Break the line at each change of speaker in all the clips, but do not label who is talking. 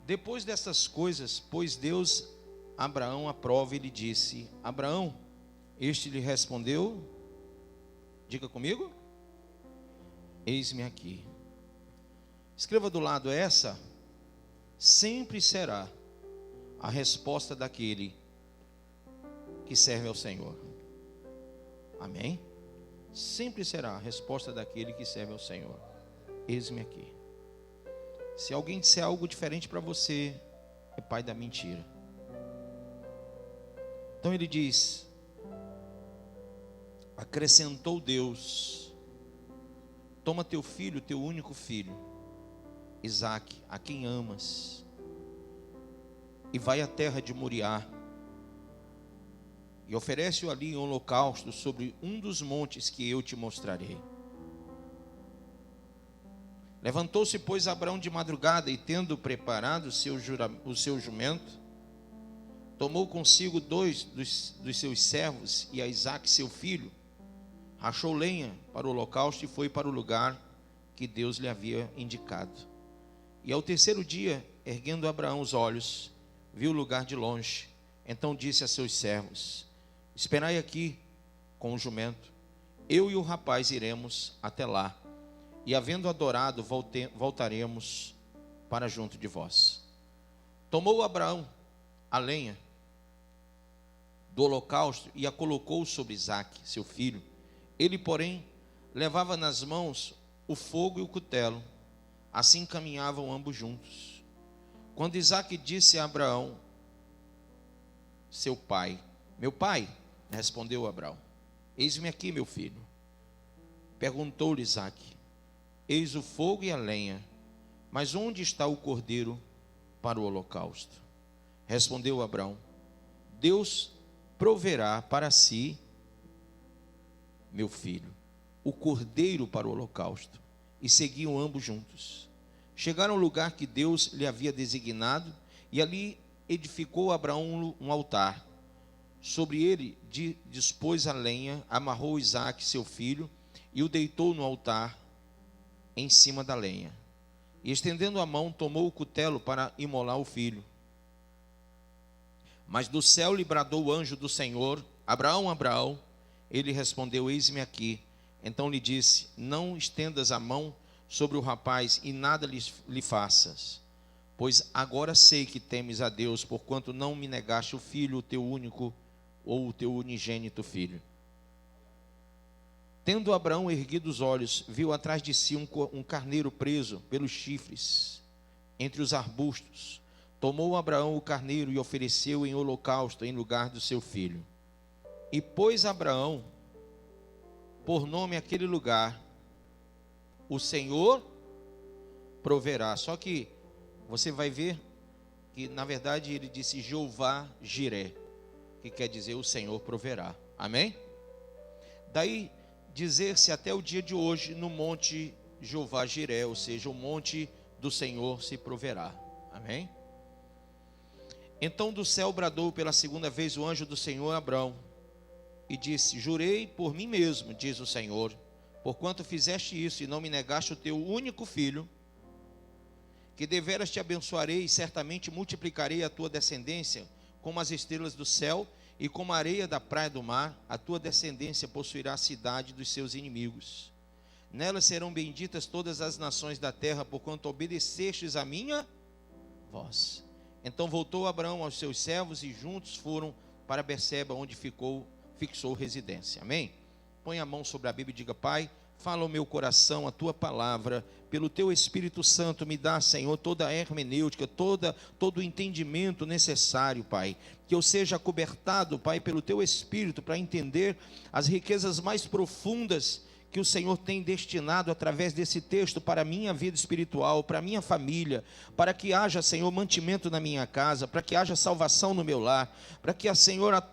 Depois dessas coisas, pôs Deus Abraão à prova e lhe disse: Abraão, este lhe respondeu, diga comigo, eis-me aqui. Escreva do lado: essa sempre será a resposta daquele que serve ao Senhor. Amém? Sempre será a resposta daquele que serve ao Senhor. Eis-me aqui. Se alguém disser algo diferente para você, é pai da mentira. Então ele diz: acrescentou Deus: toma teu filho, teu único filho, Isaque, a quem amas, e vai à terra de Moriá, e oferece-o ali em holocausto sobre um dos montes que eu te mostrarei. Levantou-se, pois, Abraão de madrugada, e tendo preparado o seu jumento, tomou consigo dois dos seus servos e a Isaque seu filho, rachou lenha para o holocausto e foi para o lugar que Deus lhe havia indicado. E ao terceiro dia, erguendo Abraão os olhos, viu o lugar de longe. Então disse a seus servos: esperai aqui com o jumento, eu e o rapaz iremos até lá, e havendo adorado, voltaremos para junto de vós. Tomou Abraão a lenha do holocausto e a colocou sobre Isaque, seu filho. Ele, porém, levava nas mãos o fogo e o cutelo. Assim caminhavam ambos juntos. Quando Isaque disse a Abraão, seu pai: meu pai, respondeu Abraão: eis-me aqui, meu filho. Perguntou-lhe Isaque: eis o fogo e a lenha, mas onde está o cordeiro para o holocausto? Respondeu Abraão: Deus proverá para si, meu filho, o cordeiro para o holocausto. E seguiam ambos juntos. Chegaram ao lugar que Deus lhe havia designado, e ali edificou Abraão um altar. Sobre ele dispôs a lenha, amarrou Isaque, seu filho, e o deitou no altar em cima da lenha. E estendendo a mão, tomou o cutelo para imolar o filho. Mas do céu lhe bradou o anjo do Senhor: Abraão, Abraão. Ele respondeu: eis-me aqui. Então lhe disse: não estendas a mão sobre o rapaz e nada lhe faças, pois agora sei que temes a Deus, porquanto não me negaste o filho, o teu único, ou o teu unigênito filho. Tendo Abraão erguido os olhos, viu atrás de si um carneiro preso pelos chifres entre os arbustos. Tomou Abraão o carneiro e ofereceu em holocausto em lugar do seu filho. E pôs Abraão por nome aquele lugar: o Senhor proverá. Só que você vai ver que na verdade ele disse Jeová Jiré, que quer dizer o Senhor proverá. Amém? Daí dizer-se até o dia de hoje no monte Jeová Jiré, ou seja, o monte do Senhor se proverá. Amém? Então do céu bradou pela segunda vez o anjo do Senhor a Abraão e disse: jurei por mim mesmo, diz o Senhor, porquanto fizeste isso e não me negaste o teu único filho, que deveras te abençoarei e certamente multiplicarei a tua descendência como as estrelas do céu e como a areia da praia do mar. A tua descendência possuirá a cidade dos seus inimigos. Nela serão benditas todas as nações da terra, porquanto obedecestes a minha voz. Então voltou Abraão aos seus servos e juntos foram para Berseba, onde fixou residência. Amém? Põe a mão sobre a Bíblia e diga: Pai, fala ao meu coração a tua palavra, pelo teu Espírito Santo me dá, Senhor, toda a hermenêutica, todo o entendimento necessário, Pai, que eu seja acobertado, Pai, pelo teu Espírito, para entender as riquezas mais profundas que o Senhor tem destinado através desse texto para a minha vida espiritual, para a minha família, para que haja, Senhor, mantimento na minha casa, para que haja salvação no meu lar, para que a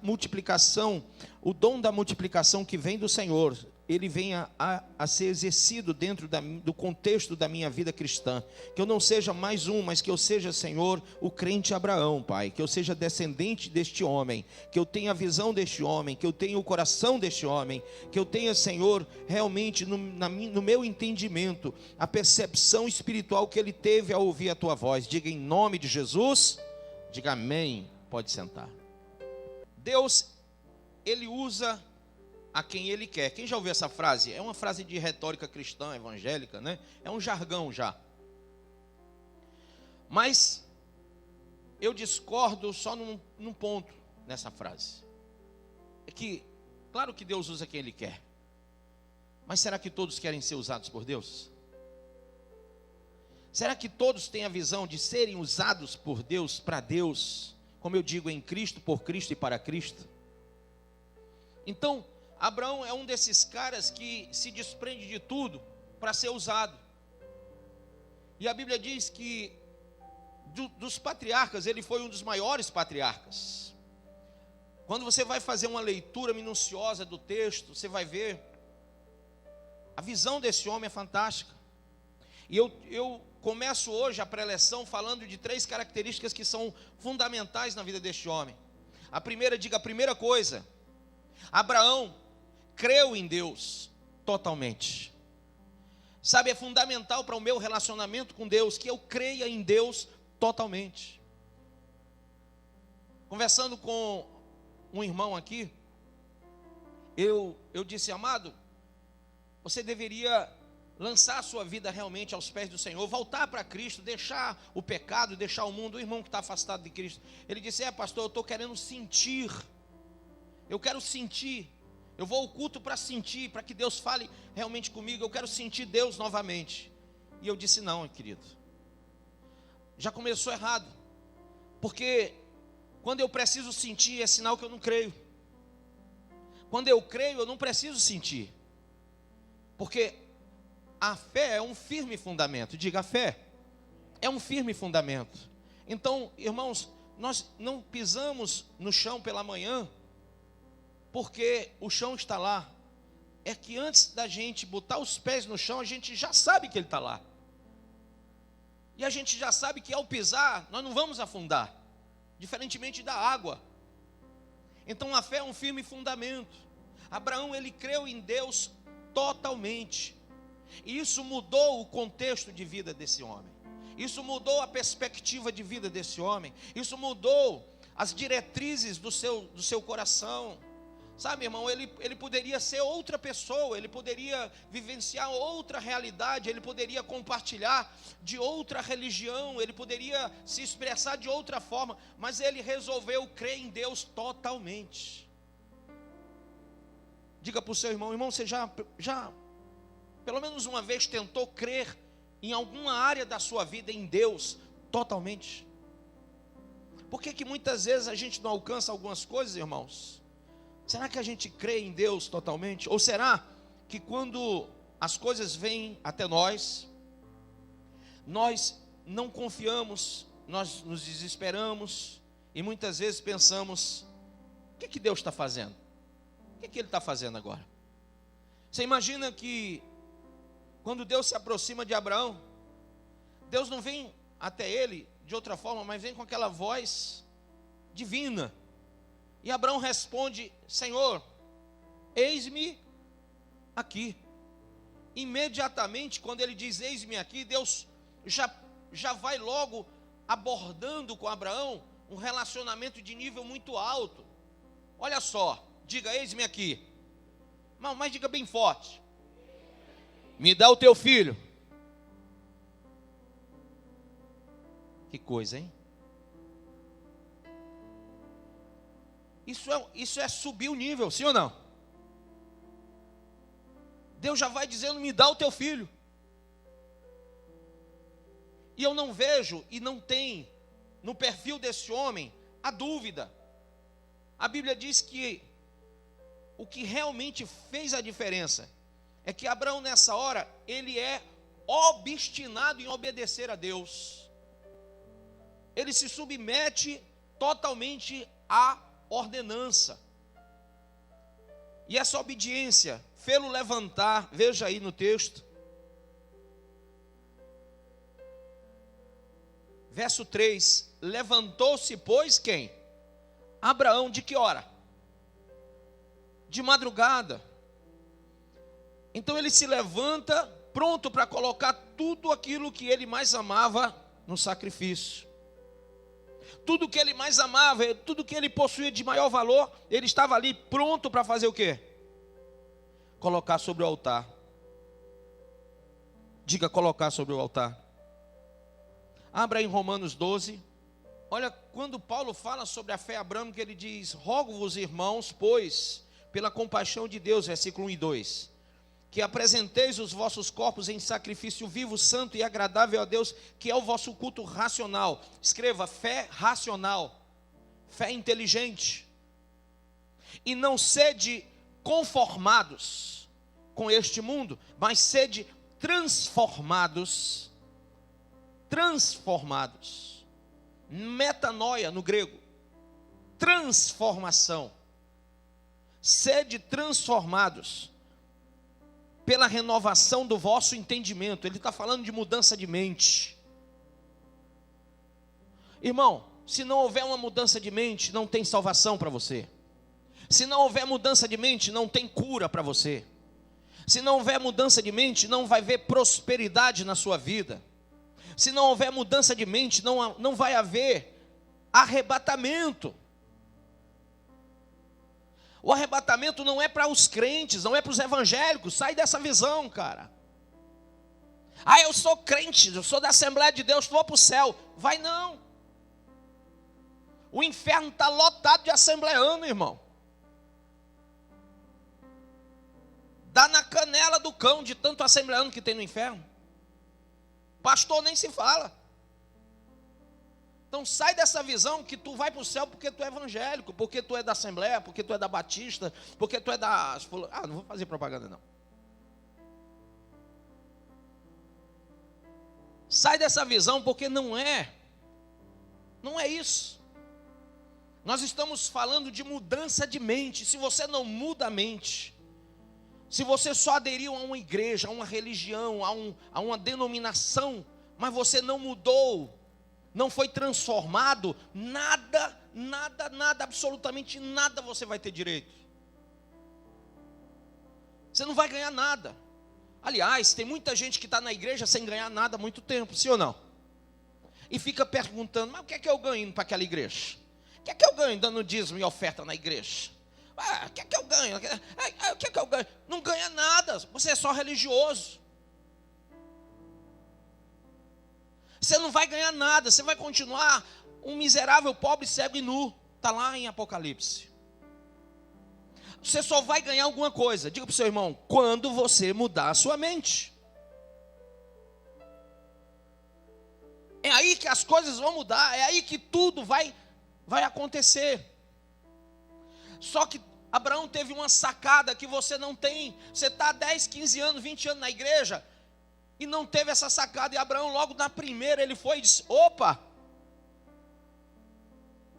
multiplicação, o dom da multiplicação que vem do Senhor, ele venha a ser exercido dentro do contexto da minha vida cristã. Que eu não seja mais um, mas que eu seja, Senhor, o crente Abraão, Pai. Que eu seja descendente deste homem, que eu tenha a visão deste homem, que eu tenha o coração deste homem, que eu tenha, Senhor, realmente no meu entendimento, a percepção espiritual que ele teve ao ouvir a tua voz. Diga em nome de Jesus, diga amém, pode sentar. Deus, ele usa a quem ele quer. Quem já ouviu essa frase? É uma frase de retórica cristã, evangélica, né? É um jargão já. Mas eu discordo só num ponto nessa frase. É que, claro que Deus usa quem ele quer. Mas será que todos querem ser usados por Deus? Será que todos têm a visão de serem usados por Deus, para Deus, como eu digo, em Cristo, por Cristo e para Cristo? Então, Abraão é um desses caras que se desprende de tudo para ser usado. E a Bíblia diz que dos patriarcas, ele foi um dos maiores patriarcas. Quando você vai fazer uma leitura minuciosa do texto, você vai ver, a visão desse homem é fantástica. E eu começo hoje a preleção falando de 3 características que são fundamentais na vida deste homem. A primeira, diga a primeira coisa: Abraão creu em Deus totalmente. Sabe, é fundamental para o meu relacionamento com Deus que eu creia em Deus totalmente. Conversando com um irmão aqui, eu disse: amado, você deveria lançar a sua vida realmente aos pés do Senhor, voltar para Cristo, deixar o pecado, deixar o mundo. O irmão que está afastado de Cristo, ele disse: pastor, eu estou querendo sentir, eu quero sentir. Eu vou ao culto para sentir, para que Deus fale realmente comigo. Eu quero sentir Deus novamente. E eu disse: não, querido, já começou errado. Porque quando eu preciso sentir, é sinal que eu não creio. Quando eu creio, eu não preciso sentir. Porque a fé é um firme fundamento. Diga, a fé é um firme fundamento. Então, irmãos, nós não pisamos no chão pela manhã porque o chão está lá. É que antes da gente botar os pés no chão, a gente já sabe que ele está lá. E a gente já sabe que ao pisar, nós não vamos afundar, diferentemente da água. Então a fé é um firme fundamento. Abraão, ele creu em Deus totalmente. E isso mudou o contexto de vida desse homem. Isso mudou a perspectiva de vida desse homem. Isso mudou as diretrizes do seu coração. Sabe, irmão, ele poderia ser outra pessoa, ele poderia vivenciar outra realidade, ele poderia compartilhar de outra religião, ele poderia se expressar de outra forma, mas ele resolveu crer em Deus totalmente. Diga para o seu irmão: irmão, você já pelo menos uma vez tentou crer em alguma área da sua vida em Deus totalmente? Por que muitas vezes a gente não alcança algumas coisas, irmãos? Será que a gente crê em Deus totalmente? Ou será que quando as coisas vêm até nós, nós não confiamos, nós nos desesperamos e muitas vezes pensamos: o que Deus está fazendo? O que Ele está fazendo agora? Você imagina que quando Deus se aproxima de Abraão, Deus não vem até ele de outra forma, mas vem com aquela voz divina. E Abraão responde: Senhor, eis-me aqui. Imediatamente, quando ele diz eis-me aqui, Deus já vai logo abordando com Abraão um relacionamento de nível muito alto. Olha só, diga: eis-me aqui. Mas diga bem forte: me dá o teu filho. Que coisa, hein? Isso é subir o nível, sim ou não? Deus já vai dizendo: me dá o teu filho. E eu não vejo, e não tem no perfil desse homem a dúvida. A Bíblia diz que o que realmente fez a diferença é que Abraão, nessa hora, ele é obstinado em obedecer a Deus. Ele se submete totalmente à ordenança. E essa obediência fê-lo levantar, veja aí no texto. Verso 3, levantou-se, pois, quem? Abraão, de que hora? De madrugada. Então ele se levanta, pronto para colocar tudo aquilo que ele mais amava no sacrifício. Tudo que ele mais amava, tudo que ele possuía de maior valor, ele estava ali pronto para fazer o quê? Colocar sobre o altar. Diga, colocar sobre o altar. Abra em Romanos 12. Olha, quando Paulo fala sobre a fé abrâmica, ele diz: rogo-vos, irmãos, pois, pela compaixão de Deus, versículo 1 e 2, que apresenteis os vossos corpos em sacrifício vivo, santo e agradável a Deus, que é o vosso culto racional. Escreva, fé racional, fé inteligente. E não sede conformados com este mundo, mas sede transformados. Metanoia no grego, transformação. Sede transformados pela renovação do vosso entendimento. Ele está falando de mudança de mente. Irmão, se não houver uma mudança de mente, não tem salvação para você. Se não houver mudança de mente, não tem cura para você. Se não houver mudança de mente, não vai haver prosperidade na sua vida. Se não houver mudança de mente, não vai haver arrebatamento. O arrebatamento não é para os crentes, não é para os evangélicos. Sai dessa visão, cara. Ah, eu sou crente, eu sou da Assembleia de Deus, vou para o céu. Vai não. O inferno está lotado de assembleano, irmão. Dá na canela do cão de tanto assembleano que tem no inferno. Pastor nem se fala. Então sai dessa visão que tu vai para o céu porque tu é evangélico, porque tu é da Assembleia, porque tu é da Batista, porque tu é da... Ah, não vou fazer propaganda não. Sai dessa visão porque não é isso. Nós estamos falando de mudança de mente. Se você não muda a mente, se você só aderiu a uma igreja, a uma religião, a uma denominação, mas você não mudou, não foi transformado, nada, absolutamente nada você vai ter direito. Você não vai ganhar nada. Aliás, tem muita gente que está na igreja sem ganhar nada há muito tempo, sim ou não? E fica perguntando, mas o que é que eu ganho indo para aquela igreja? O que é que eu ganho dando dízimo e oferta na igreja? O que é que eu ganho? O que é que eu ganho? Não ganha nada, você é só religioso. Você não vai ganhar nada, você vai continuar um miserável, pobre, cego e nu. Está lá em Apocalipse. Você só vai ganhar alguma coisa, diga para o seu irmão, quando você mudar a sua mente. É aí que as coisas vão mudar, é aí que tudo vai acontecer. Só que Abraão teve uma sacada que você não tem. Você está 10, 15 anos, 20 anos na igreja e não teve essa sacada. E Abraão logo na primeira ele foi e disse, opa.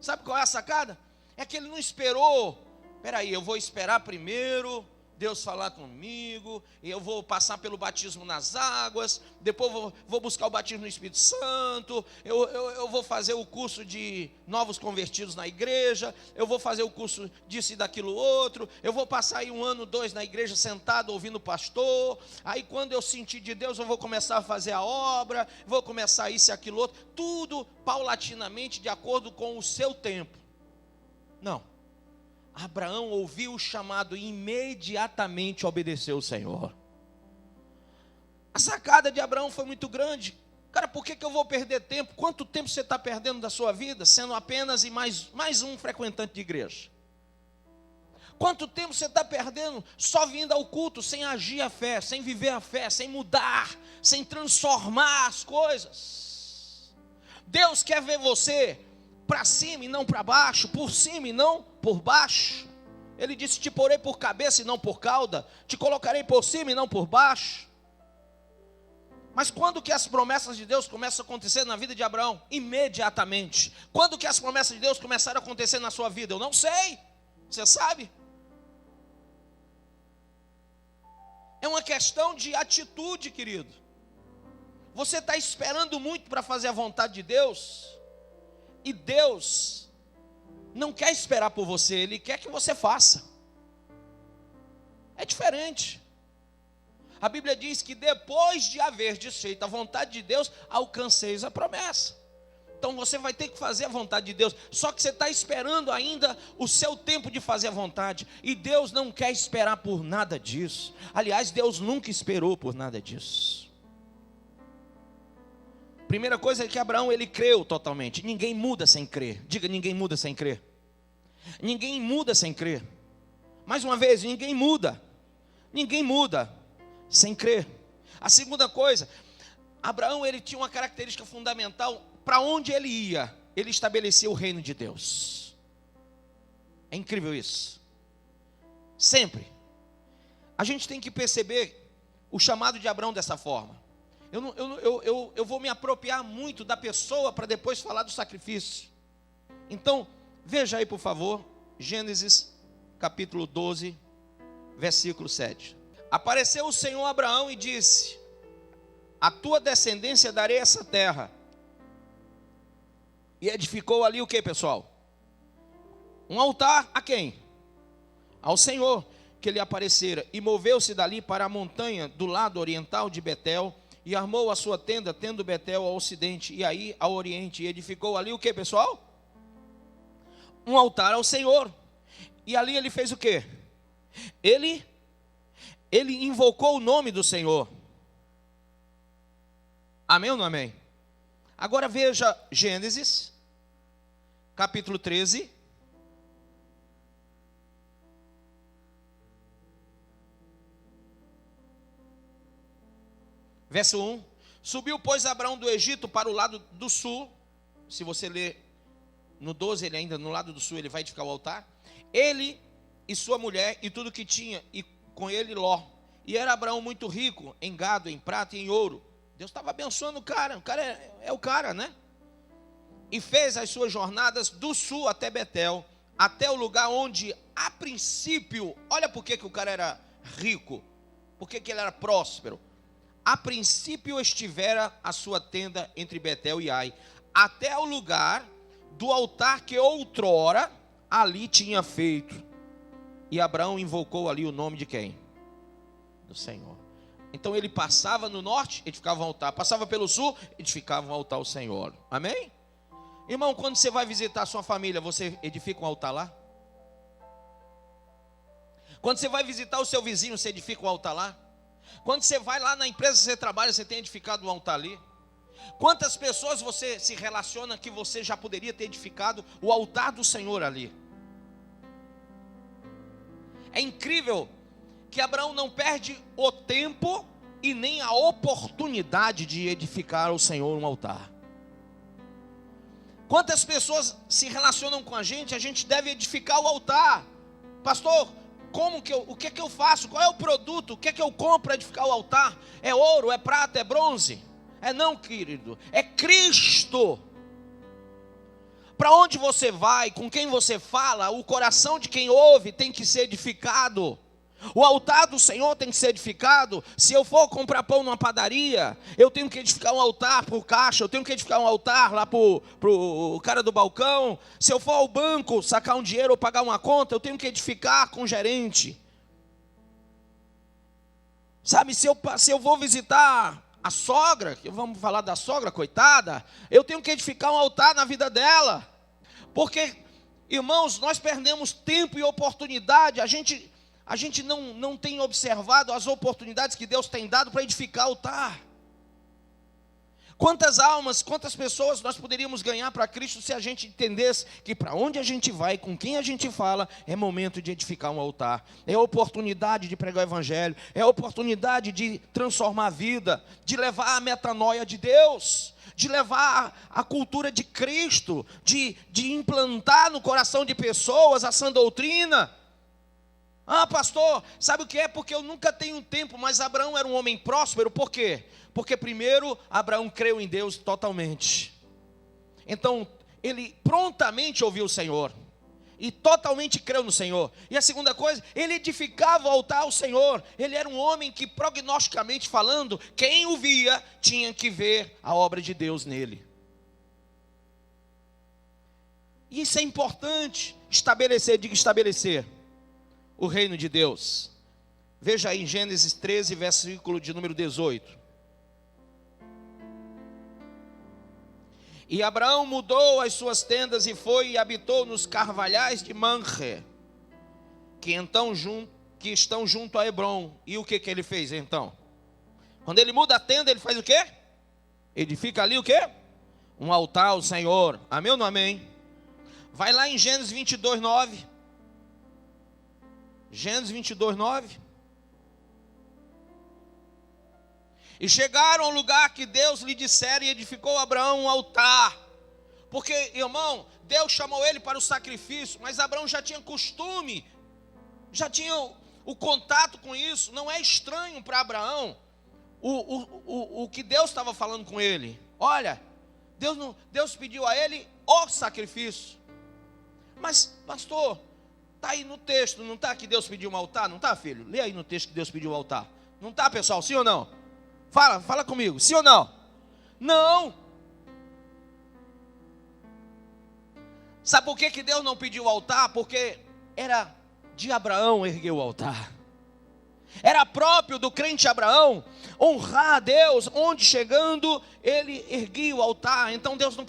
Sabe qual é a sacada? É que ele não esperou. Espera aí, eu vou esperar primeiro Deus falar comigo, e eu vou passar pelo batismo nas águas, depois vou buscar o batismo no Espírito Santo, eu vou fazer o curso de novos convertidos na igreja, eu vou fazer o curso disso e daquilo outro, eu vou passar aí 1 ano, 2 na igreja sentado ouvindo o pastor, aí quando eu sentir de Deus eu vou começar a fazer a obra, vou começar isso e aquilo outro, tudo paulatinamente de acordo com o seu tempo. Não. Abraão ouviu o chamado e imediatamente obedeceu o Senhor. A sacada de Abraão foi muito grande. Cara, por que eu vou perder tempo? Quanto tempo você está perdendo da sua vida, sendo apenas mais um frequentante de igreja? Quanto tempo você está perdendo só vindo ao culto, sem agir a fé, sem viver a fé, sem mudar, sem transformar as coisas? Deus quer ver você para cima e não para baixo, por cima e não por baixo. Ele disse, te porei por cabeça e não por cauda, te colocarei por cima e não por baixo. Mas quando que as promessas de Deus começam a acontecer na vida de Abraão? Imediatamente. Quando que as promessas de Deus começaram a acontecer na sua vida? Eu não sei, você sabe? É uma questão de atitude, querido. Você está esperando muito para fazer a vontade de Deus, e Deus não quer esperar por você, Ele quer que você faça. É diferente. A Bíblia diz que depois de haver desfeito a vontade de Deus, alcanceis a promessa. Então você vai ter que fazer a vontade de Deus. Só que você está esperando ainda o seu tempo de fazer a vontade. E Deus não quer esperar por nada disso. Aliás, Deus nunca esperou por nada disso. Primeira coisa é que Abraão, ele creu totalmente. Ninguém muda sem crer. Diga, ninguém muda sem crer. Ninguém muda sem crer. Mais uma vez, ninguém muda. Ninguém muda sem crer. A segunda coisa, Abraão, ele tinha uma característica fundamental. Para onde ele ia, ele estabeleceu o reino de Deus. É incrível isso. Sempre. A gente tem que perceber o chamado de Abraão dessa forma. Eu vou me apropriar muito da pessoa para depois falar do sacrifício. Então, veja aí por favor, Gênesis capítulo 12, versículo 7. Apareceu o Senhor a Abraão e disse: a tua descendência darei essa terra. E edificou ali o que, pessoal? Um altar a quem? Ao Senhor que lhe aparecera. E moveu-se dali para a montanha do lado oriental de Betel, e armou a sua tenda, tendo Betel ao ocidente, e aí ao oriente. E edificou ali o que, pessoal? Um altar ao Senhor. E ali ele fez o que? Ele invocou o nome do Senhor. Amém ou não amém? Agora veja Gênesis, capítulo 13. Verso 1. Subiu, pois, Abraão do Egito para o lado do sul. Se você ler no 12, ele ainda no lado do sul, ele vai edificar o altar. Ele e sua mulher e tudo que tinha, e com ele Ló. E era Abraão muito rico em gado, em prata e em ouro. Deus estava abençoando o cara é o cara, né? E fez as suas jornadas do sul até Betel, até o lugar onde, a princípio, olha por que o cara era rico, por que ele era próspero. A princípio estivera a sua tenda entre Betel e Ai, até o lugar do altar que outrora ali tinha feito. E Abraão invocou ali o nome de quem? Do Senhor. Então ele passava no norte, edificava um altar. Passava pelo sul, edificava um altar ao Senhor. Amém? Irmão, quando você vai visitar a sua família, você edifica um altar lá? Quando você vai visitar o seu vizinho, você edifica um altar lá? Quando você vai lá na empresa que você trabalha, você tem edificado um altar ali? Quantas pessoas você se relaciona que você já poderia ter edificado o altar do Senhor ali? É incrível que Abraão não perde o tempo e nem a oportunidade de edificar ao Senhor um altar. Quantas pessoas se relacionam com a gente deve edificar o altar. Pastor, o que é que eu faço? Qual é o produto? O que é que eu compro para edificar o altar? É ouro, é prata, é bronze? É não, querido, é Cristo. Para onde você vai, com quem você fala, o coração de quem ouve tem que ser edificado. O altar do Senhor tem que ser edificado. Se eu for comprar pão numa padaria, eu tenho que edificar um altar para o caixa, eu tenho que edificar um altar lá para o cara do balcão. Se eu for ao banco sacar um dinheiro ou pagar uma conta, eu tenho que edificar com o gerente. Sabe, se eu vou visitar a sogra, vamos falar da sogra, coitada, eu tenho que edificar um altar na vida dela. Porque, irmãos, nós perdemos tempo e oportunidade, a gente não tem observado as oportunidades que Deus tem dado para edificar altar. Quantas almas, quantas pessoas nós poderíamos ganhar para Cristo se a gente entendesse que para onde a gente vai, com quem a gente fala, é momento de edificar um altar. É oportunidade de pregar o Evangelho, é oportunidade de transformar a vida, de levar a metanoia de Deus, de levar a cultura de Cristo, de implantar no coração de pessoas a sã doutrina. Ah, pastor, sabe o que é? Porque eu nunca tenho tempo. Mas Abraão era um homem próspero, por quê? Porque primeiro, Abraão creu em Deus totalmente. Então, ele prontamente ouviu o Senhor. e totalmente creu no Senhor. E a segunda coisa, ele edificava o altar ao Senhor. Ele era um homem que, prognosticamente falando, quem o via tinha que ver a obra de Deus nele. E isso é importante, estabelecer, diga estabelecer, o reino de Deus. Veja aí em Gênesis 13, versículo de número 18. E Abraão mudou as suas tendas e foi e habitou nos carvalhais de Manre, que estão junto a Hebrom. E o que ele fez então? Quando ele muda a tenda, ele faz o quê? Edifica ali o quê? Um altar ao Senhor. Amém ou não amém? Vai lá em Gênesis 22, 9. Gênesis 22, 9. E chegaram ao lugar que Deus lhe dissera e edificou Abraão um altar. Porque, irmão, Deus chamou ele para o sacrifício, mas Abraão já tinha costume, já tinha o contato com isso. Não é estranho para Abraão o que Deus estava falando com ele. Olha, Deus pediu a ele o sacrifício. Mas, pastor, está aí no texto, não está que Deus pediu um altar? Não está, filho? Lê aí no texto que Deus pediu um altar. Não está, pessoal? Sim ou não? Fala comigo, sim ou não? Não. Sabe por que Deus não pediu o altar? Porque era de Abraão erguer o altar. Era próprio do crente Abraão honrar a Deus, onde chegando ele erguia o altar. Então Deus não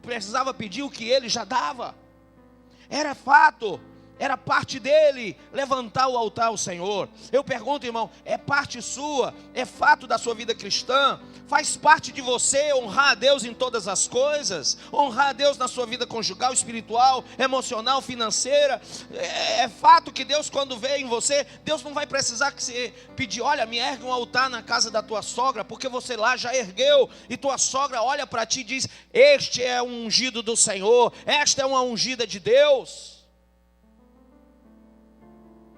precisava pedir o que ele já dava. Era fato. Era parte dele levantar o altar ao Senhor. Eu pergunto, irmão, é parte sua? É fato da sua vida cristã? Faz parte de você honrar a Deus em todas as coisas? Honrar a Deus na sua vida conjugal, espiritual, emocional, financeira? É fato que Deus, quando vê em você, Deus não vai precisar que você pedir, olha, me ergue um altar na casa da tua sogra, porque você lá já ergueu, e tua sogra olha para ti e diz, este é um ungido do Senhor, esta é uma ungida de Deus.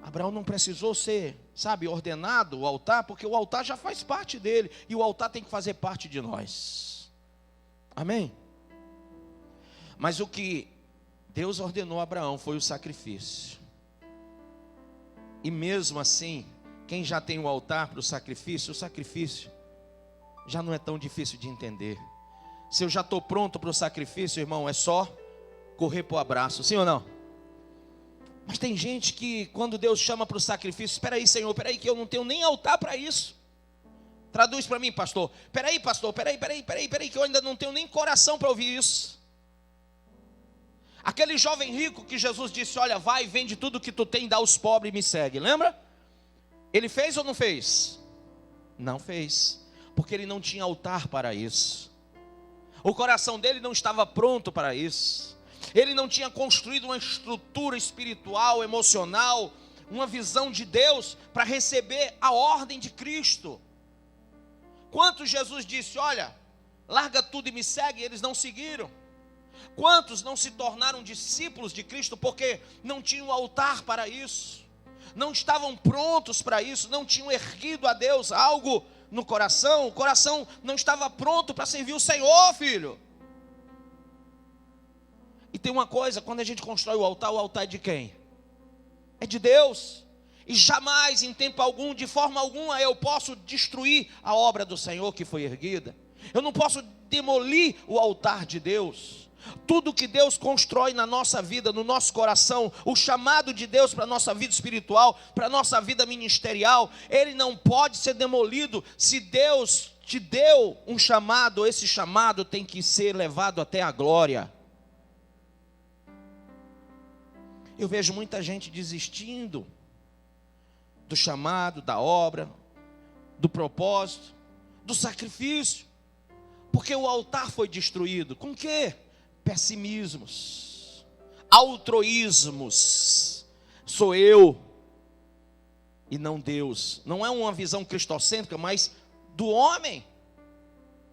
Abraão não precisou ser, ordenado o altar, porque o altar já faz parte dele, e o altar tem que fazer parte de nós. Amém? Mas o que Deus ordenou a Abraão foi o sacrifício. E mesmo assim, quem já tem o altar para o sacrifício já não é tão difícil de entender. Se eu já estou pronto para o sacrifício, irmão, é só correr para o abraço, sim ou não? Mas tem gente que quando Deus chama para o sacrifício, espera aí, Senhor, espera aí que eu não tenho nem altar para isso. Traduz para mim, pastor. Espera aí, pastor, espera aí que eu ainda não tenho nem coração para ouvir isso. Aquele jovem rico que Jesus disse, olha, vai, vende tudo que tu tem, dá aos pobres e me segue, lembra? Ele fez ou não fez? Não fez, porque ele não tinha altar para isso. O coração dele não estava pronto para isso. Ele não tinha construído uma estrutura espiritual, emocional, uma visão de Deus para receber a ordem de Cristo. Quantos Jesus disse, olha, larga tudo e me segue, eles não seguiram. Quantos não se tornaram discípulos de Cristo porque não tinham altar para isso, não estavam prontos para isso, não tinham erguido a Deus algo no coração, o coração não estava pronto para servir o Senhor, filho. E tem uma coisa, quando a gente constrói o altar é de quem? É de Deus. E jamais, em tempo algum, de forma alguma, eu posso destruir a obra do Senhor que foi erguida. Eu não posso demolir o altar de Deus. Tudo que Deus constrói na nossa vida, no nosso coração, o chamado de Deus para a nossa vida espiritual, para a nossa vida ministerial, ele não pode ser demolido. Se Deus te deu um chamado, esse chamado tem que ser levado até a glória. Eu vejo muita gente desistindo do chamado, da obra, do propósito, do sacrifício, porque o altar foi destruído. Com o quê? Pessimismos, altruísmos. Sou eu e não Deus. Não é uma visão cristocêntrica, mas do homem.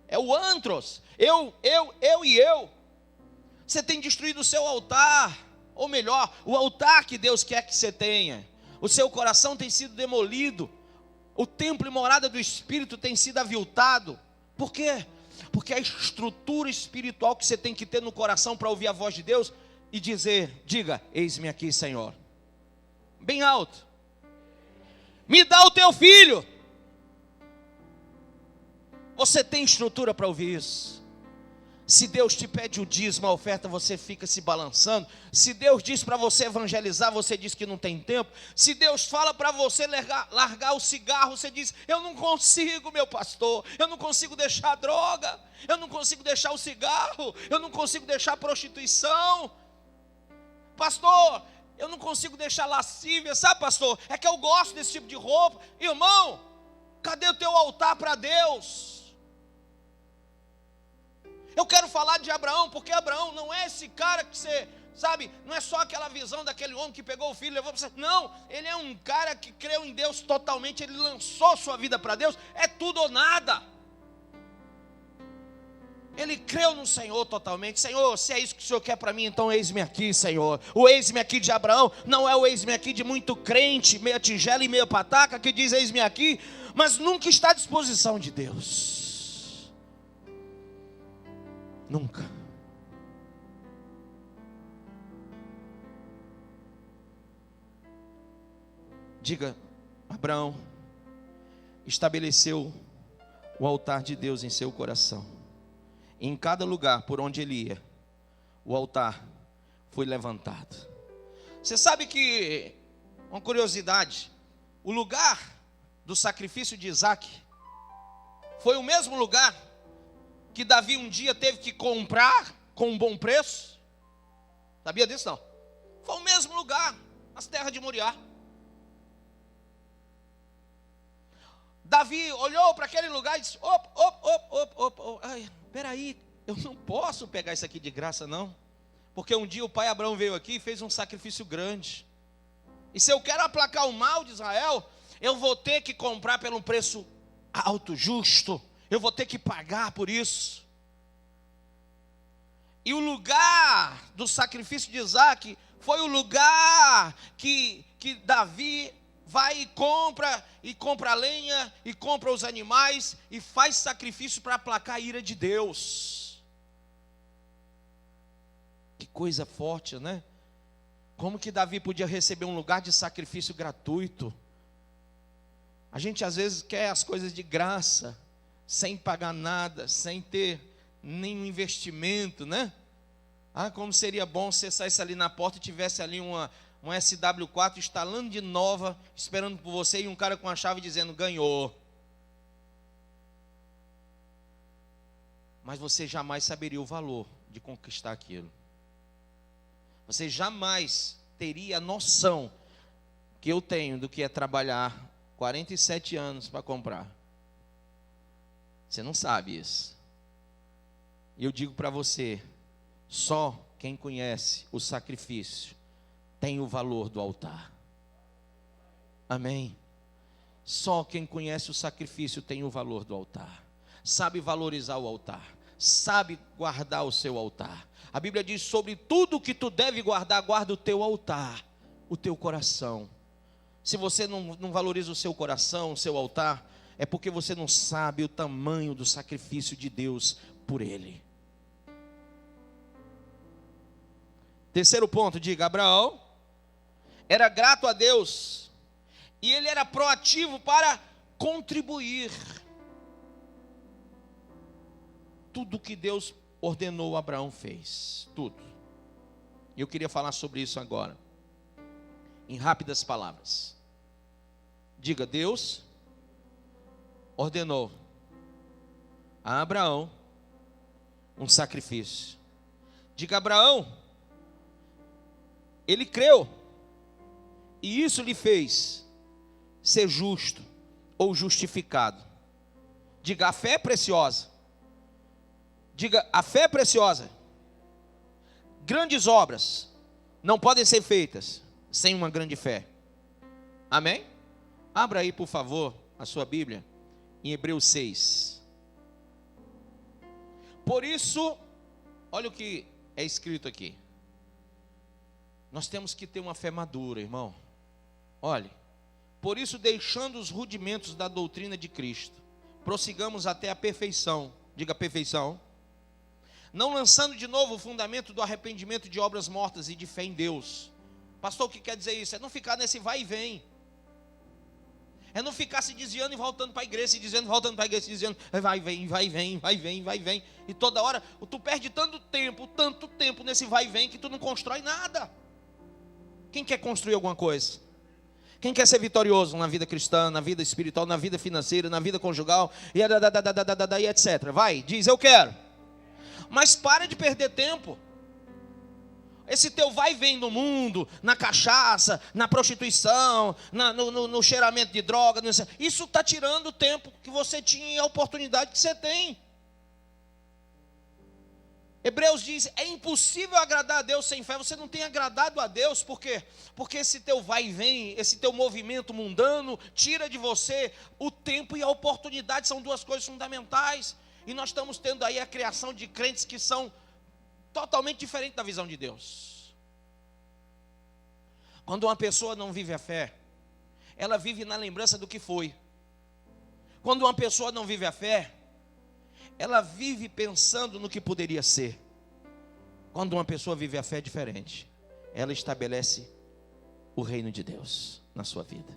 É o antros. Eu e eu. Você tem destruído o seu altar. Ou melhor, o altar que Deus quer que você tenha. O seu coração tem sido demolido. O templo e morada do Espírito tem sido aviltado. Por quê? Porque a estrutura espiritual que você tem que ter no coração para ouvir a voz de Deus e dizer, diga, eis-me aqui, Senhor. Bem alto. Me dá o teu filho. Você tem estrutura para ouvir isso? Se Deus te pede o dízimo, a oferta, você fica se balançando. Se Deus diz para você evangelizar, você diz que não tem tempo. Se Deus fala para você largar o cigarro, você diz, eu não consigo, meu pastor. Eu não consigo deixar a droga. Eu não consigo deixar o cigarro. Eu não consigo deixar a prostituição. Pastor, eu não consigo deixar a lascívia. Sabe, pastor, é que eu gosto desse tipo de roupa. Irmão, cadê o teu altar para Deus? Eu quero falar de Abraão, porque Abraão não é esse cara que você, sabe, não é só aquela visão daquele homem que pegou o filho e levou para você. Não, ele é um cara que creu em Deus totalmente, ele lançou sua vida para Deus, é tudo ou nada. Ele creu no Senhor totalmente. Senhor, se é isso que o Senhor quer para mim, então eis-me aqui, Senhor. O eis-me aqui de Abraão não é o eis-me aqui de muito crente, meia tigela e meia pataca, que diz eis-me aqui, mas nunca está à disposição de Deus. Nunca. Diga, Abraão estabeleceu o altar de Deus em seu coração. Em cada lugar por onde ele ia, o altar foi levantado. Você sabe que, uma curiosidade, o lugar do sacrifício de Isaac foi o mesmo lugar que Davi um dia teve que comprar com um bom preço? Sabia disso não? Foi o mesmo lugar, nas terras de Moriá. Davi olhou para aquele lugar e disse, peraí, eu não posso pegar isso aqui de graça não, porque um dia o pai Abraão veio aqui e fez um sacrifício grande, e se eu quero aplacar o mal de Israel, eu vou ter que comprar pelo um preço alto, justo, eu vou ter que pagar por isso. E o lugar do sacrifício de Isaac foi o lugar que Davi vai e compra a lenha, e compra os animais, e faz sacrifício para aplacar a ira de Deus. Que coisa forte, né? Como que Davi podia receber um lugar de sacrifício gratuito? A gente às vezes quer as coisas de graça, sem pagar nada, sem ter nenhum investimento, né? Ah, como seria bom se você saísse ali na porta e tivesse ali uma SW4 instalando de nova, esperando por você, e um cara com a chave dizendo, ganhou. Mas você jamais saberia o valor de conquistar aquilo. Você jamais teria a noção que eu tenho do que é trabalhar 47 anos para comprar. Você não sabe isso. E eu digo para você, só quem conhece o sacrifício tem o valor do altar. Amém? Só quem conhece o sacrifício tem o valor do altar. Sabe valorizar o altar. Sabe guardar o seu altar. A Bíblia diz, sobre tudo que tu deve guardar, guarda o teu altar, o teu coração. Se você não valoriza o seu coração, o seu altar, é porque você não sabe o tamanho do sacrifício de Deus por ele. Terceiro ponto, diga, Abraão era grato a Deus e ele era proativo para contribuir. Tudo que Deus ordenou, Abraão fez, tudo. E eu queria falar sobre isso agora, em rápidas palavras. Diga, Deus ordenou a Abraão um sacrifício. Diga, Abraão, ele creu, e isso lhe fez ser justo ou justificado. Diga, a fé é preciosa. Diga, a fé é preciosa. Grandes obras não podem ser feitas sem uma grande fé. Amém? Abra aí, por favor, a sua Bíblia em Hebreus 6. Por isso, olha o que é escrito aqui. Nós temos que ter uma fé madura, irmão. Olhe, por isso, deixando os rudimentos da doutrina de Cristo, prossigamos até a perfeição. Diga, perfeição. não lançando de novo o fundamento do arrependimento de obras mortas e de fé em Deus. Pastor, o que quer dizer isso? É não ficar nesse vai e vem. É não ficar se desviando e voltando para a igreja, se desviando, voltando para a igreja, se desviando, vai, vem, vai, vem, vai, vem, vai, vem. E toda hora, tu perde tanto tempo nesse vai e vem, que tu não constrói nada. Quem quer construir alguma coisa? Quem quer ser vitorioso na vida cristã, na vida espiritual, na vida financeira, na vida conjugal, e etc. Vai, diz, eu quero. Mas para de perder tempo. Esse teu vai e vem no mundo, na cachaça, na prostituição, no cheiramento de droga, isso está tirando o tempo que você tinha e a oportunidade que você tem. Hebreus diz, é impossível agradar a Deus sem fé. Você não tem agradado a Deus, por quê? Porque esse teu vai e vem, esse teu movimento mundano, tira de você o tempo e a oportunidade, são duas coisas fundamentais. E nós estamos tendo aí a criação de crentes que são totalmente diferente da visão de Deus. Quando uma pessoa não vive a fé, ela vive na lembrança do que foi. Quando uma pessoa não vive a fé, ela vive pensando no que poderia ser. Quando uma pessoa vive a fé, é diferente. Ela estabelece o reino de Deus na sua vida.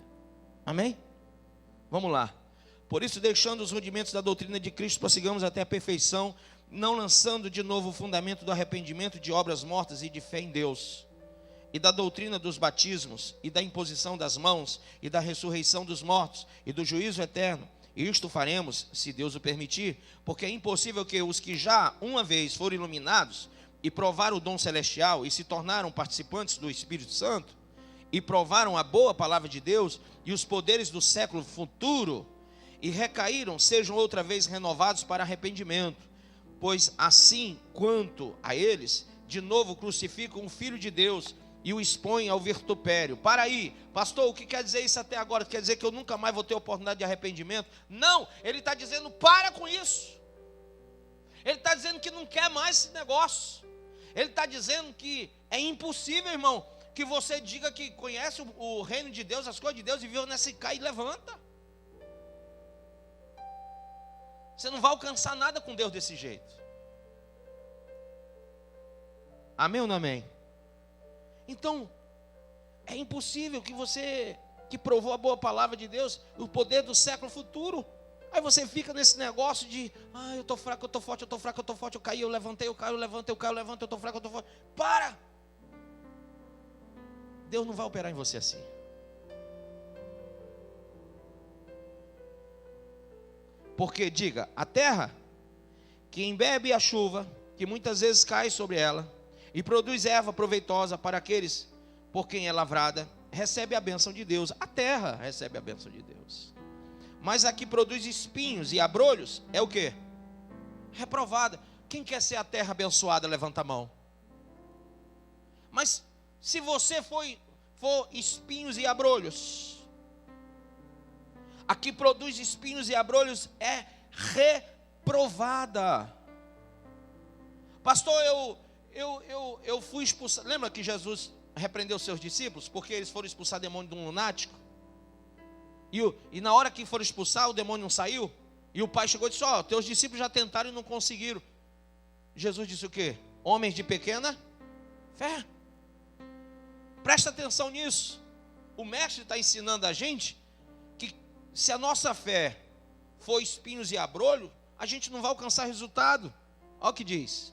Amém? Vamos lá. Por isso, deixando os rudimentos da doutrina de Cristo, prossigamos até a perfeição, não lançando de novo o fundamento do arrependimento de obras mortas e de fé em Deus, e da doutrina dos batismos, e da imposição das mãos, e da ressurreição dos mortos, e do juízo eterno. E isto faremos, se Deus o permitir, porque é impossível que os que já uma vez foram iluminados, e provaram o dom celestial, e se tornaram participantes do Espírito Santo, e provaram a boa palavra de Deus, e os poderes do século futuro, e recaíram, sejam outra vez renovados para arrependimento. Pois assim quanto a eles, de novo crucificam o Filho de Deus e o expõem ao vitupério. Para aí, pastor, o que quer dizer isso até agora? Quer dizer que eu nunca mais vou ter oportunidade de arrependimento? Não, ele está dizendo, para com isso. Ele está dizendo que não quer mais esse negócio. Ele está dizendo que é impossível, irmão, que você diga que conhece o reino de Deus, as coisas de Deus, e viu nessa cai e levanta. Você não vai alcançar nada com Deus desse jeito. Amém ou não amém? Então, é impossível que você, que provou a boa palavra de Deus, o poder do século futuro, aí você fica nesse negócio de, eu estou fraco, eu estou forte, eu estou fraco, eu estou forte, eu caí, eu levantei, eu caio, eu levanto, eu caio, eu levanto, eu estou fraco, eu estou forte. Para! Deus não vai operar em você assim. Porque, diga, a terra que embebe a chuva, que muitas vezes cai sobre ela, e produz erva proveitosa para aqueles por quem é lavrada, recebe a bênção de Deus. A terra recebe a bênção de Deus. Mas a que produz espinhos e abrolhos, é o quê? Reprovada. Quem quer ser a terra abençoada, levanta a mão. Mas se você for espinhos e abrolhos, a que produz espinhos e abrolhos é reprovada. Pastor, eu fui expulsado. Lembra que Jesus repreendeu seus discípulos porque eles foram expulsar demônio de um lunático? E na hora que foram expulsar, o demônio não saiu? E o pai chegou e disse, teus discípulos já tentaram e não conseguiram. Jesus disse o quê? Homens de pequena fé. Presta atenção nisso. O mestre está ensinando a gente que se a nossa fé for espinhos e abrolho, a gente não vai alcançar resultado. Olha o que diz.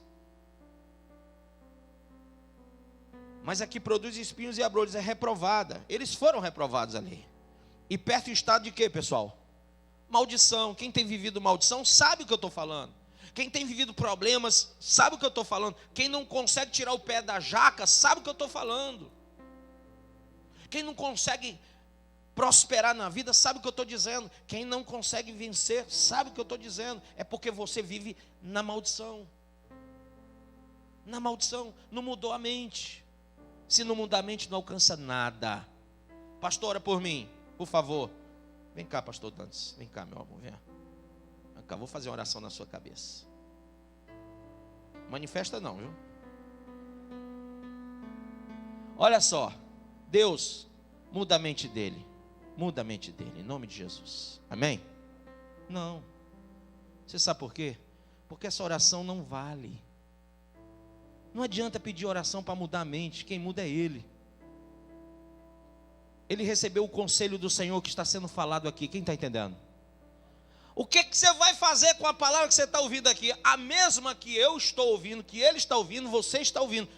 Mas a que produz espinhos e abrolhos é reprovada. Eles foram reprovados ali. E perto o estado de quê, pessoal? Maldição. Quem tem vivido maldição sabe o que eu estou falando. Quem tem vivido problemas sabe o que eu estou falando. Quem não consegue tirar o pé da jaca sabe o que eu estou falando. Quem não consegue prosperar na vida sabe o que eu estou dizendo. Quem não consegue vencer sabe o que eu estou dizendo. É porque você vive na maldição. Na maldição. Não mudou a mente. Se não mudar a mente, não alcança nada. Pastor, ora por mim, por favor. Vem cá, pastor Dantes. Vem cá, meu amor. Vem cá, vou fazer uma oração na sua cabeça. Manifesta não, viu? Olha só. Deus, muda a mente dele. Muda a mente dele, em nome de Jesus. Amém? Não. Você sabe por quê? Porque essa oração não vale. Não adianta pedir oração para mudar a mente, quem muda é Ele. Ele recebeu o conselho do Senhor que está sendo falado aqui, quem está entendendo? O que você vai fazer com a palavra que você está ouvindo aqui? A mesma que eu estou ouvindo, que ele está ouvindo, você está ouvindo.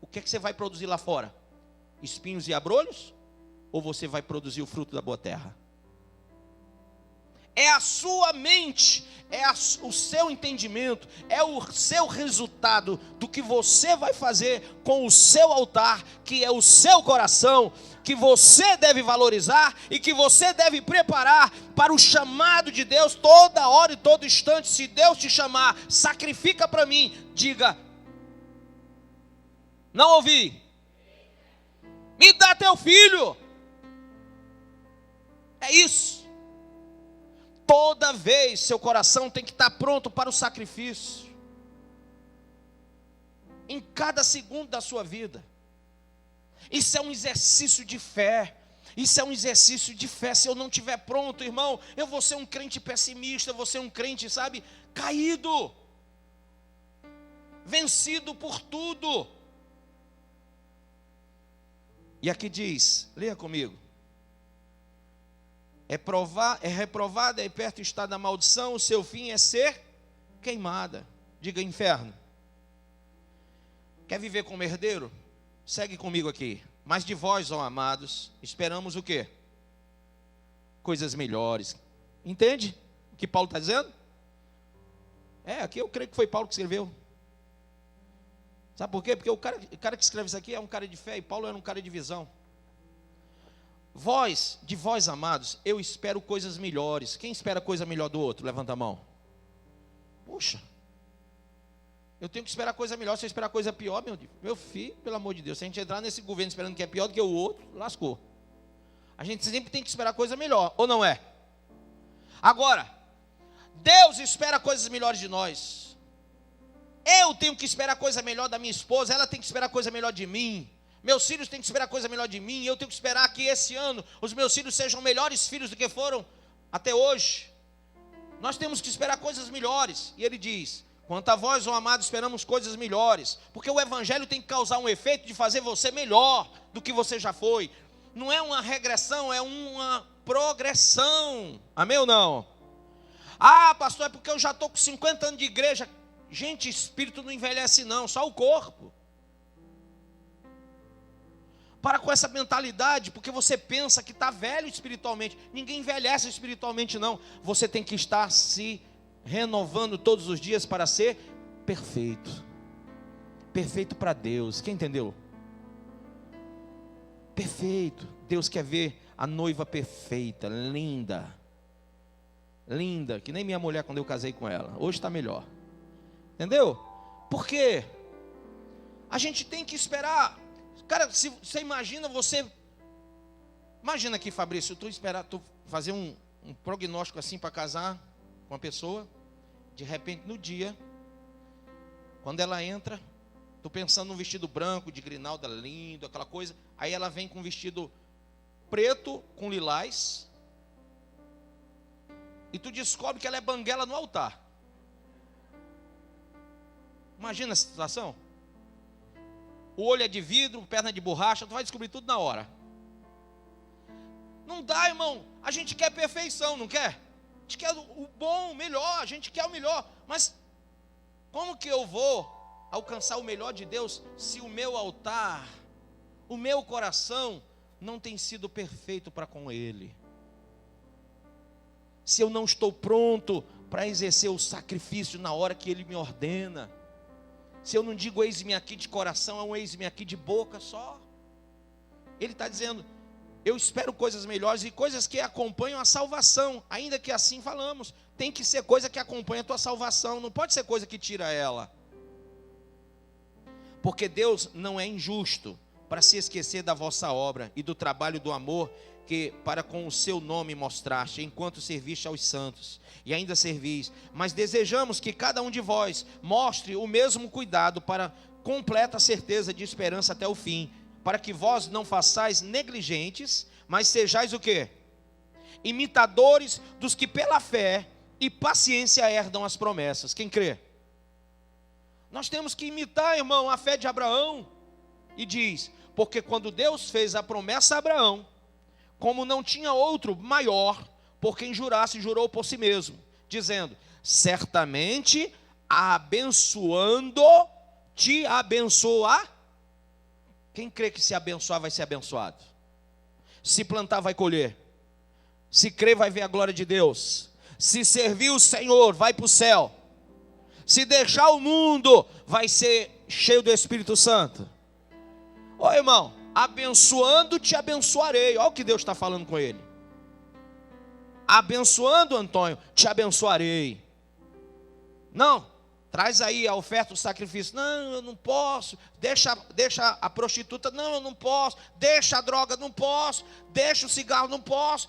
O que você vai produzir lá fora? Espinhos e abrolhos? Ou você vai produzir o fruto da boa terra? É a sua mente, o seu entendimento, é o seu resultado do que você vai fazer com o seu altar, que é o seu coração, que você deve valorizar e que você deve preparar para o chamado de Deus toda hora e todo instante. Se Deus te chamar, sacrifica para mim, diga: não ouvi, me dá teu filho. É isso. Toda vez seu coração tem que estar pronto para o sacrifício. Em cada segundo da sua vida. Isso é um exercício de fé. Isso é um exercício de fé. Se eu não estiver pronto, irmão, eu vou ser um crente pessimista, eu vou ser um crente, sabe, caído, vencido por tudo. E aqui diz, leia comigo: é reprovada, e perto está da maldição, o seu fim é ser queimada. Diga: inferno. Quer viver como herdeiro? Segue comigo aqui. Mas de vós, ó amados, esperamos o quê? Coisas melhores. Entende o que Paulo está dizendo? Aqui eu creio que foi Paulo que escreveu. Sabe por quê? Porque o cara que escreve isso aqui é um cara de fé, e Paulo era um cara de visão. De vós, amados, eu espero coisas melhores. Quem espera coisa melhor do outro? Levanta a mão. Puxa, eu tenho que esperar coisa melhor. Se eu esperar coisa pior, meu filho, pelo amor de Deus, se a gente entrar nesse governo esperando que é pior do que o outro, lascou. A gente sempre tem que esperar coisa melhor, ou não é? Agora, Deus espera coisas melhores de nós. Eu tenho que esperar coisa melhor da minha esposa, ela tem que esperar coisa melhor de mim. Meus filhos têm que esperar coisa melhor de mim. Eu tenho que esperar que esse ano os meus filhos sejam melhores filhos do que foram até hoje. Nós temos que esperar coisas melhores. E ele diz: quanto a vós, ó amados, esperamos coisas melhores. Porque o evangelho tem que causar um efeito de fazer você melhor do que você já foi. Não é uma regressão, é uma progressão. Amém ou não? Ah, pastor, é porque eu já estou com 50 anos de igreja. Gente, espírito não envelhece não, só o corpo. Para com essa mentalidade, porque você pensa que está velho espiritualmente. Ninguém envelhece espiritualmente não. Você tem que estar se renovando todos os dias para ser perfeito. Perfeito para Deus. Quem entendeu? Perfeito. Deus quer ver a noiva perfeita, linda. Linda, que nem minha mulher quando eu casei com ela. Hoje está melhor. Entendeu? Por quê? A gente tem que esperar. Cara, se você imagina Imagina aqui, Fabrício, tu fazer um prognóstico assim para casar com uma pessoa. De repente, no dia, quando ela entra, tu pensando num vestido branco, de grinalda lindo, aquela coisa. Aí ela vem com um vestido preto, com lilás. E tu descobre que ela é banguela no altar. Imagina a situação. O olho é de vidro, perna de borracha, tu vai descobrir tudo na hora. Não dá, irmão. A gente quer perfeição, não quer? A gente quer o bom, o melhor, a gente quer o melhor. Mas como que eu vou alcançar o melhor de Deus se o meu altar, o meu coração não tem sido perfeito para com Ele? Se eu não estou pronto para exercer o sacrifício na hora que Ele me ordena. Se eu não digo eis-me aqui de coração, é um eis-me aqui de boca só. Ele está dizendo: eu espero coisas melhores e coisas que acompanham a salvação. Ainda que assim falamos, tem que ser coisa que acompanha a tua salvação. Não pode ser coisa que tira ela. Porque Deus não é injusto para se esquecer da vossa obra e do trabalho do amor que para com o seu nome mostraste, enquanto serviste aos santos, e ainda servis. Mas desejamos que cada um de vós mostre o mesmo cuidado para completa certeza de esperança até o fim, para que vós não façais negligentes, mas sejais o quê? Imitadores dos que pela fé e paciência herdam as promessas. Quem crê? Nós temos que imitar, irmão, a fé de Abraão. E diz: porque quando Deus fez a promessa a Abraão, como não tinha outro maior por quem jurasse, jurou por si mesmo, dizendo: certamente abençoando te abençoar. Quem crê que se abençoar vai ser abençoado? Se plantar vai colher. Se crer vai ver a glória de Deus. Se servir o Senhor vai para o céu. Se deixar o mundo vai ser cheio do Espírito Santo. Ô irmão, abençoando te abençoarei. Olha o que Deus está falando com ele. Abençoando, Antônio, te abençoarei. Não, traz aí a oferta, o sacrifício. Não, eu não posso. Deixa a prostituta. Não, eu não posso. Deixa a droga, não posso. Deixa o cigarro, não posso.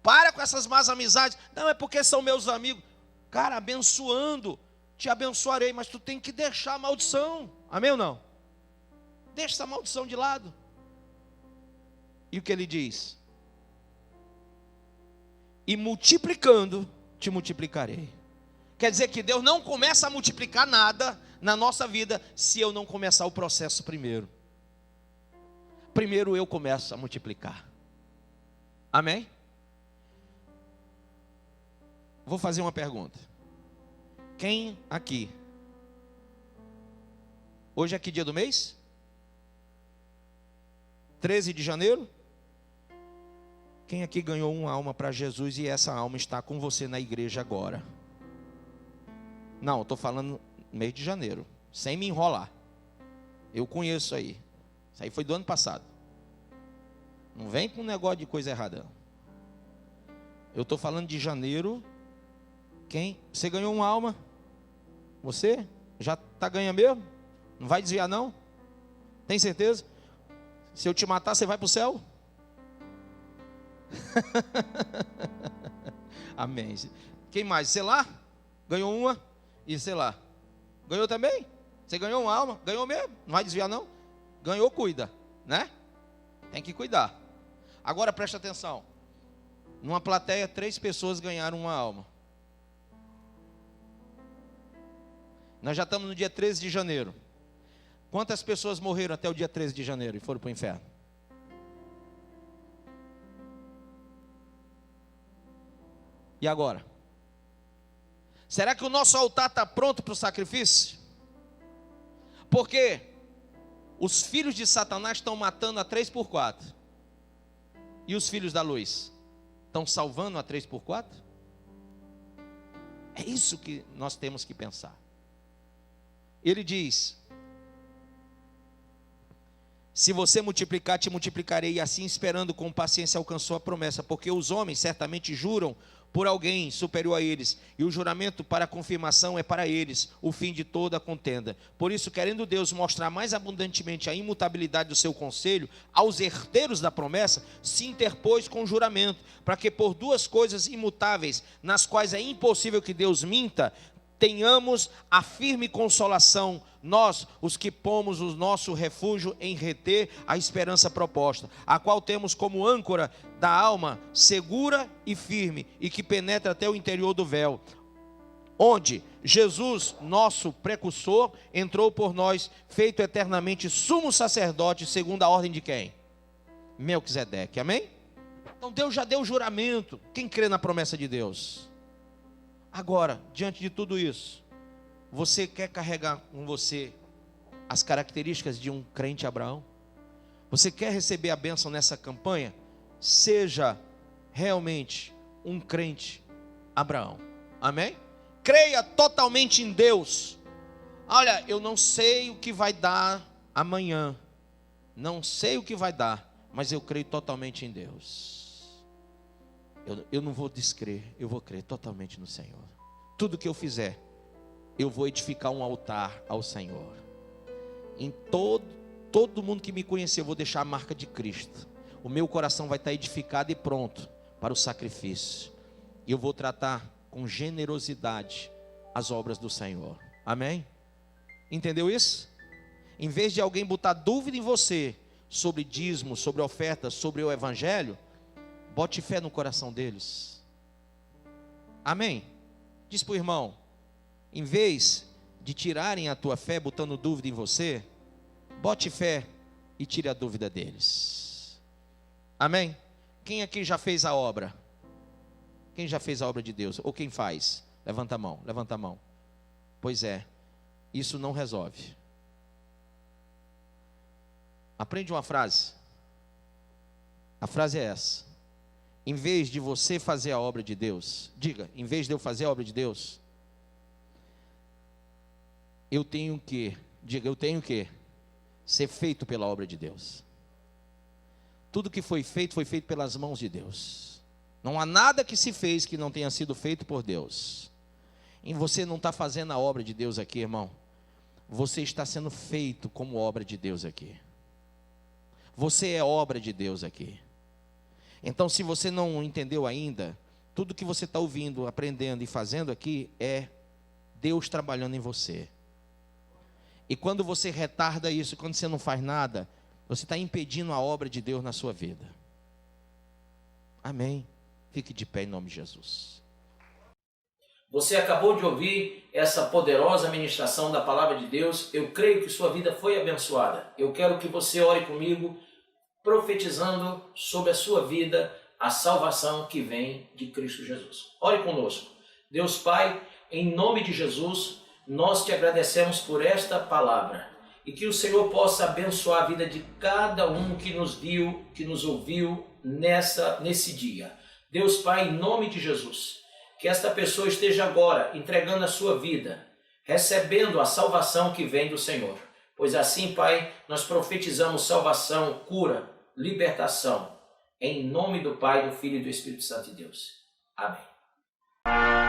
Para com essas más amizades. Não, é porque são meus amigos. Cara, abençoando, te abençoarei. Mas tu tem que deixar a maldição. Amém ou não? Deixa essa maldição de lado. E o que ele diz? E multiplicando, te multiplicarei. Quer dizer que Deus não começa a multiplicar nada na nossa vida se eu não começar o processo primeiro. Primeiro eu começo a multiplicar. Amém? Vou fazer uma pergunta. Quem aqui? Hoje é que dia do mês? 13 de janeiro? Quem aqui ganhou uma alma para Jesus e essa alma está com você na igreja agora? Não, estou falando mês de janeiro, sem me enrolar. Eu conheço aí. Isso aí foi do ano passado. Não vem com um negócio de coisa errada. Eu estou falando de janeiro. Quem? Você ganhou uma alma? Você? Já está ganhando mesmo? Não vai desviar não? Tem certeza? Se eu te matar, você vai para o céu? Amém. Quem mais? Sei lá? Ganhou uma? E sei lá? Ganhou também? Você ganhou uma alma? Ganhou mesmo? Não vai desviar não? Ganhou, cuida, né? Tem que cuidar. Agora preste atenção. Numa plateia, 3 pessoas ganharam uma alma. Nós já estamos no dia 13 de janeiro. Quantas pessoas morreram até o dia 13 de janeiro e foram para o inferno? E agora? Será que o nosso altar está pronto para o sacrifício? Porque os filhos de Satanás estão matando a 3x4. E os filhos da luz estão salvando a 3x4? É isso que nós temos que pensar. Ele diz: se você multiplicar, te multiplicarei. E assim, esperando com paciência, alcançou a promessa. Porque os homens certamente juram por alguém superior a eles, e o juramento para a confirmação é para eles, o fim de toda a contenda. Por isso, querendo Deus mostrar mais abundantemente a imutabilidade do seu conselho aos herdeiros da promessa, se interpôs com o juramento, para que por 2 coisas imutáveis, nas quais é impossível que Deus minta, tenhamos a firme consolação, nós, os que pomos o nosso refúgio em reter a esperança proposta, a qual temos como âncora da alma segura e firme, e que penetra até o interior do véu, onde Jesus, nosso precursor, entrou por nós, feito eternamente sumo sacerdote, segundo a ordem de quem? Melquisedeque, amém? Então Deus já deu juramento. Quem crê na promessa de Deus? Agora, diante de tudo isso, você quer carregar com você as características de um crente Abraão? Você quer receber a bênção nessa campanha? Seja realmente um crente Abraão. Amém? Creia totalmente em Deus. Olha, eu não sei o que vai dar amanhã. Não sei o que vai dar, mas eu creio totalmente em Deus. Eu não vou descrer, eu vou crer totalmente no Senhor. Tudo que eu fizer, eu vou edificar um altar ao Senhor. Em todo mundo que me conhecer, eu vou deixar a marca de Cristo. O meu coração vai estar edificado e pronto para o sacrifício. E eu vou tratar com generosidade as obras do Senhor. Amém? Entendeu isso? Em vez de alguém botar dúvida em você sobre dízimo, sobre oferta, sobre o evangelho, bote fé no coração deles. Amém? Diz para o irmão, em vez de tirarem a tua fé botando dúvida em você, bote fé e tire a dúvida deles. Amém? Quem aqui já fez a obra? Quem já fez a obra de Deus? Ou quem faz? Levanta a mão, levanta a mão. Pois é, isso não resolve. Aprende uma frase. A frase é essa: em vez de você fazer a obra de Deus, diga, em vez de eu fazer a obra de Deus, eu tenho que, diga, eu tenho que ser feito pela obra de Deus. Tudo que foi feito pelas mãos de Deus. Não há nada que se fez que não tenha sido feito por Deus. E você não está fazendo a obra de Deus aqui, irmão. Você está sendo feito como obra de Deus aqui. Você é obra de Deus aqui. Então, se você não entendeu ainda, tudo que você está ouvindo, aprendendo e fazendo aqui é Deus trabalhando em você. E quando você retarda isso, quando você não faz nada, você está impedindo a obra de Deus na sua vida. Amém. Fique de pé em nome de Jesus.
Você acabou de ouvir essa poderosa ministração da palavra de Deus. Eu creio que sua vida foi abençoada. Eu quero que você ore comigo, profetizando sobre a sua vida a salvação que vem de Cristo Jesus. Ore conosco. Deus Pai, em nome de Jesus, nós te agradecemos por esta palavra e que o Senhor possa abençoar a vida de cada um que nos viu, que nos ouviu nesse dia. Deus Pai, em nome de Jesus, que esta pessoa esteja agora entregando a sua vida, recebendo a salvação que vem do Senhor. Pois assim, Pai, nós profetizamos salvação, cura, libertação, em nome do Pai, do Filho e do Espírito Santo de Deus. Amém.